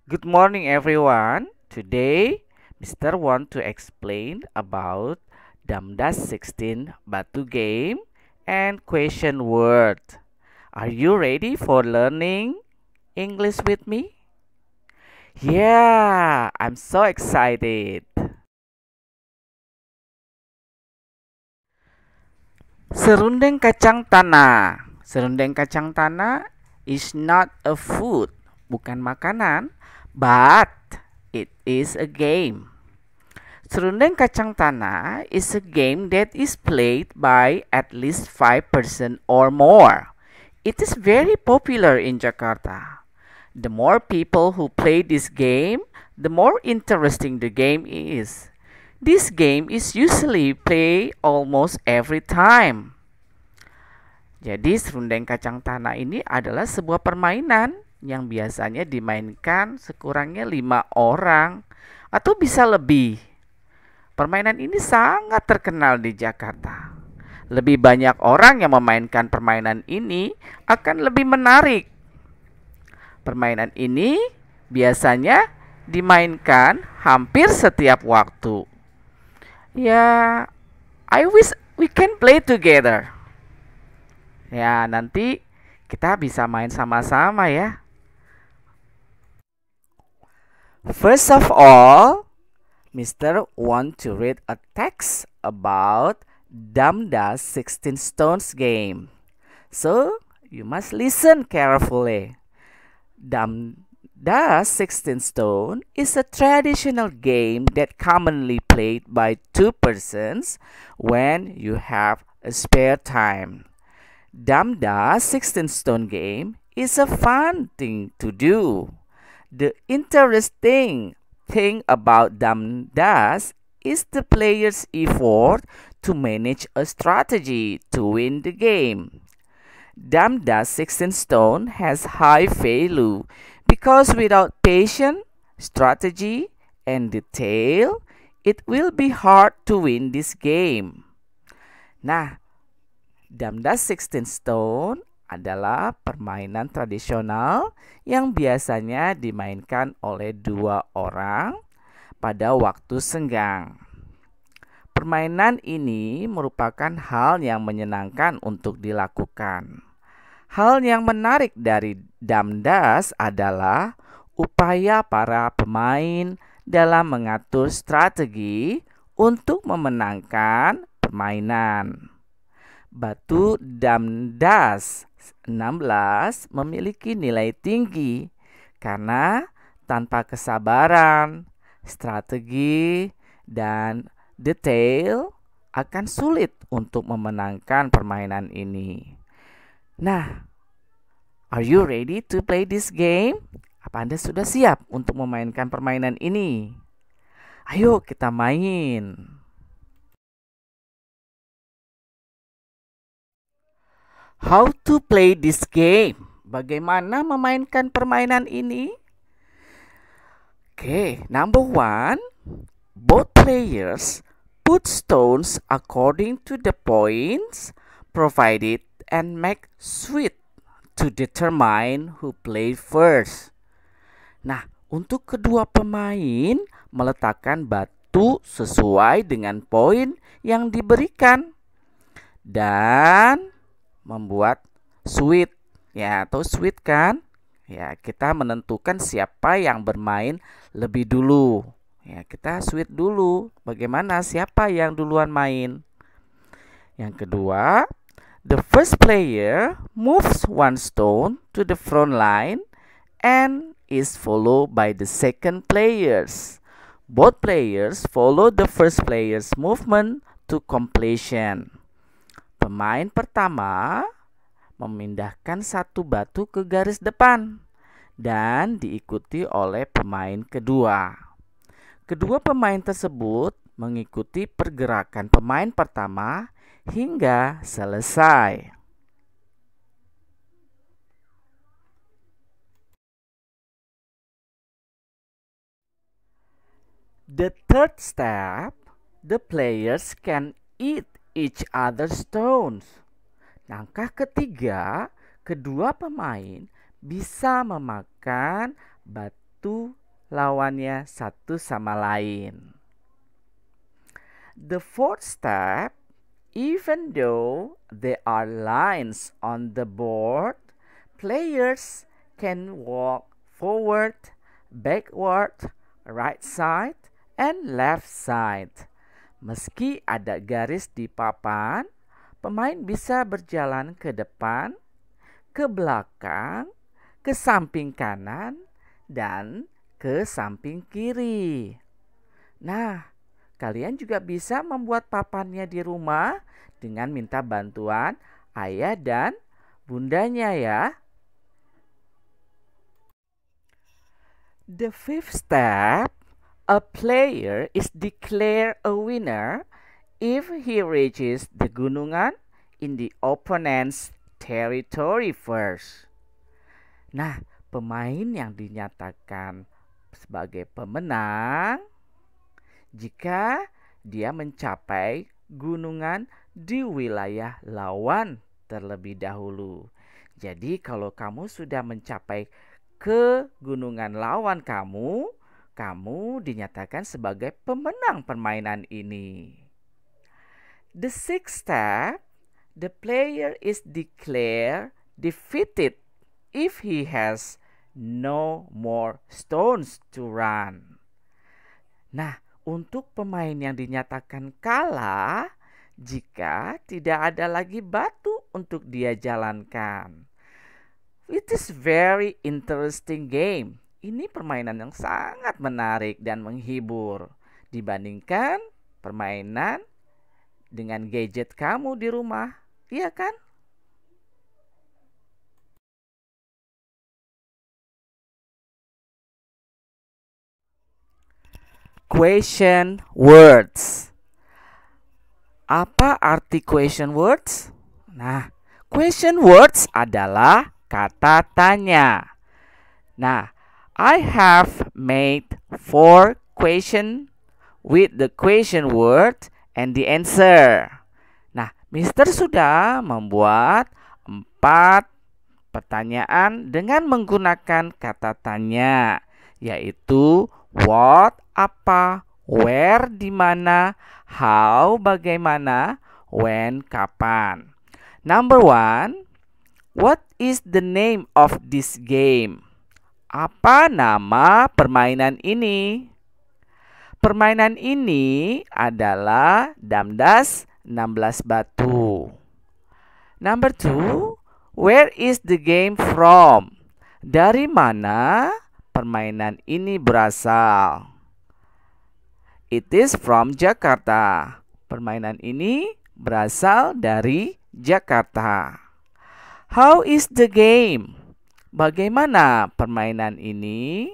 Good morning, everyone. Today, Mr. want to explain about Damdas 16 Batu game and question word. Are you ready for learning English with me? Yeah, I'm so excited. Serundeng kacang tanah. Serundeng kacang tanah is not a food, bukan makanan, but it is a game. Serundeng kacang tanah is a game that is played by at least 5 person or more. It is very popular in Jakarta. The more people who play this game, the more interesting the game is. This game is usually played almost every time. Jadi serundeng kacang tanah ini adalah sebuah permainan yang biasanya dimainkan sekurangnya 5 orang atau bisa lebih. Permainan ini sangat terkenal di Jakarta. Lebih banyak orang yang memainkan permainan ini akan lebih menarik. Permainan ini biasanya dimainkan hampir setiap waktu. Ya, I wish we can play together. Ya, nanti kita bisa main sama-sama ya. First of all, Mr. want to read a text about Damda's 16 Stones game. So, you must listen carefully. Damda's 16 Stone is a traditional game that commonly played by 2 persons when you have a spare time. Damda's 16 Stone game is a fun thing to do. The interesting thing about Damdas is the player's effort to manage a strategy to win the game. Damdas 16 Stone has high value because without patience, strategy, and detail, it will be hard to win this game. Nah, Damdas 16 Stone adalah permainan tradisional yang biasanya dimainkan oleh 2 orang pada waktu senggang. Permainan ini merupakan hal yang menyenangkan untuk dilakukan. Hal yang menarik dari Damdas adalah upaya para pemain dalam mengatur strategi untuk memenangkan permainan. Batu Damdas 16 memiliki nilai tinggi karena tanpa kesabaran, strategi, dan detail akan sulit untuk memenangkan permainan ini. Nah, are you ready to play this game? Apa Anda sudah siap untuk memainkan permainan ini? Ayo kita main. How to play this game? Bagaimana memainkan permainan ini? Number 1, both players put stones according to the points provided and make sweep to determine who play first. Nah, untuk kedua pemain meletakkan batu sesuai dengan poin yang diberikan dan membuat sweet ya, atau sweet kan ya, kita menentukan siapa yang bermain lebih dulu ya, kita sweet dulu bagaimana siapa yang duluan main. Yang kedua, the first player moves 1 stone to the front line and is followed by the second players. Both players follow the first player's movement to completion. Pemain pertama memindahkan 1 batu ke garis depan dan diikuti oleh pemain kedua. Kedua pemain tersebut mengikuti pergerakan pemain pertama hingga selesai. The third step, the players can eat each other's stones. Langkah ketiga, kedua pemain bisa memakan membantu lawannya satu sama lain. The fourth step, even though there are lines on the board, players can walk forward, backward, right side, and left side. Meski ada garis di papan, pemain bisa berjalan ke depan, ke belakang, ke samping kanan, dan ke samping kiri. Nah, kalian juga bisa membuat papannya di rumah dengan minta bantuan ayah dan bundanya ya. The fifth step, a player is declared a winner if he reaches the gunungan in the opponent's territory first. Nah, pemain yang dinyatakan sebagai pemenang jika dia mencapai gunungan di wilayah lawan terlebih dahulu. Jadi kalau kamu sudah mencapai ke gunungan lawan kamu dinyatakan sebagai pemenang permainan ini. The sixth step, the player is declared defeated if he has no more stones to run. Nah, untuk pemain yang dinyatakan kalah jika tidak ada lagi batu untuk dia jalankan. It is very interesting game. Ini permainan yang sangat menarik dan menghibur dibandingkan permainan dengan gadget kamu di rumah, iya kan? Question words. Apa arti question words? Nah, question words adalah kata tanya. Nah, I have made 4 questions with the question word and the answer. Nah, Mister sudah membuat 4 pertanyaan dengan menggunakan kata tanya, yaitu what, apa, where, di mana, how, bagaimana, when, kapan. Number 1, what is the name of this game? Apa nama permainan ini? Permainan ini adalah Damdas 16 batu. Number 2, where is the game from? Dari mana permainan ini berasal? It is from Jakarta. Permainan ini berasal dari Jakarta. How is the game? Bagaimana permainan ini?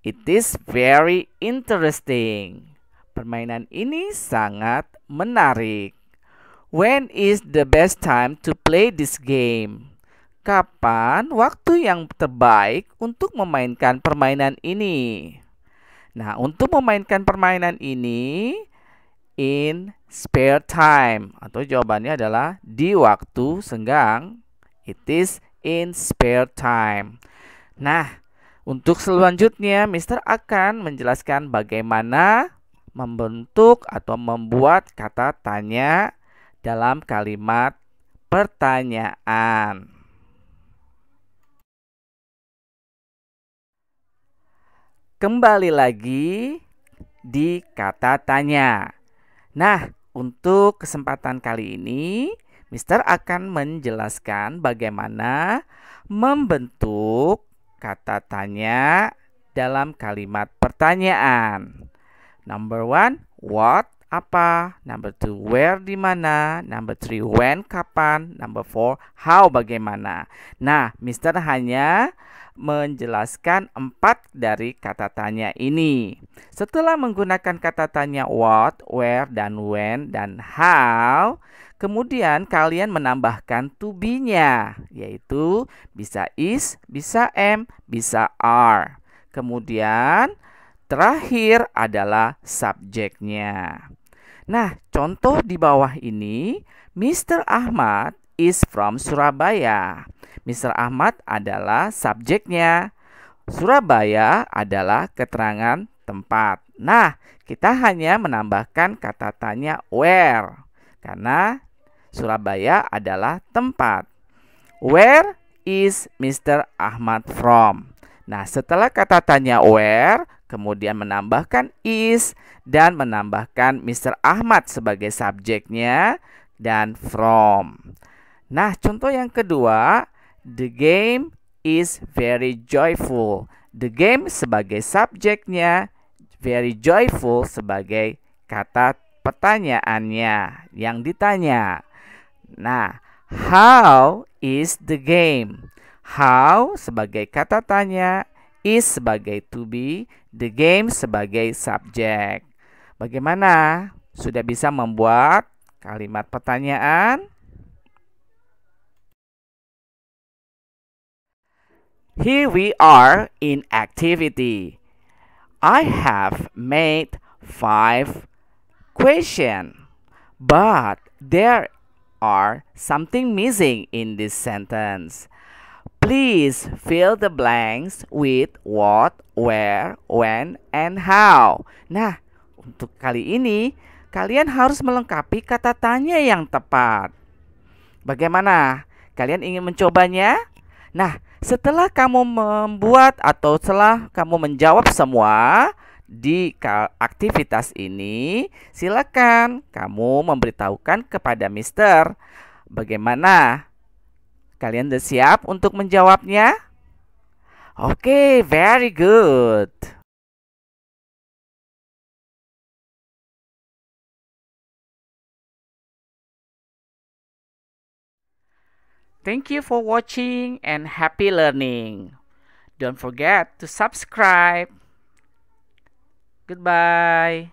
It is very interesting. Permainan ini sangat menarik. When is the best time to play this game? Kapan waktu yang terbaik untuk memainkan permainan ini? Nah, untuk memainkan permainan ini in spare time, atau jawabannya adalah di waktu senggang. It is in spare time. Nah, untuk selanjutnya Mister akan menjelaskan bagaimana membentuk atau membuat kata tanya dalam kalimat pertanyaan. Kembali lagi di kata tanya. Nah, untuk kesempatan kali ini Mister akan menjelaskan bagaimana membentuk kata tanya dalam kalimat pertanyaan. Number 1, what, apa. Number 2, where, di mana. Number 3, when, kapan. Number 4, how, bagaimana. Nah, Mister hanya menjelaskan 4 dari kata tanya ini. Setelah menggunakan kata tanya what, where, dan when, dan how, kemudian kalian menambahkan to be-nya, yaitu bisa is, bisa am, bisa are. Kemudian terakhir adalah subjeknya. Nah, contoh di bawah ini, Mr. Ahmad is from Surabaya. Mr. Ahmad adalah subjeknya. Surabaya adalah keterangan tempat. Nah, kita hanya menambahkan kata tanya where karena Surabaya adalah tempat. Where is Mr. Ahmad from? Nah, setelah kata tanya where, kemudian menambahkan is dan menambahkan Mr. Ahmad sebagai subjeknya dan from. Nah, contoh yang kedua, the game is very joyful. The game sebagai subjeknya, very joyful sebagai kata pertanyaannya yang ditanya. Nah, how is the game? How sebagai kata tanya, is sebagai to be, the game sebagai subjek. Bagaimana? Sudah bisa membuat kalimat pertanyaan? Here we are in activity. I have made 5 questions, but there are something missing in this sentence. Please fill the blanks with what, where, when, and how. Nah, untuk kali ini kalian harus melengkapi kata tanya yang tepat. Bagaimana? Kalian ingin mencobanya? Nah, setelah kamu membuat atau setelah kamu menjawab semua di aktivitas ini, silakan kamu memberitahukan kepada Mister. Bagaimana? Kalian sudah siap untuk menjawabnya? Oke, very good. Thank you for watching and happy learning. Don't forget to subscribe. Goodbye.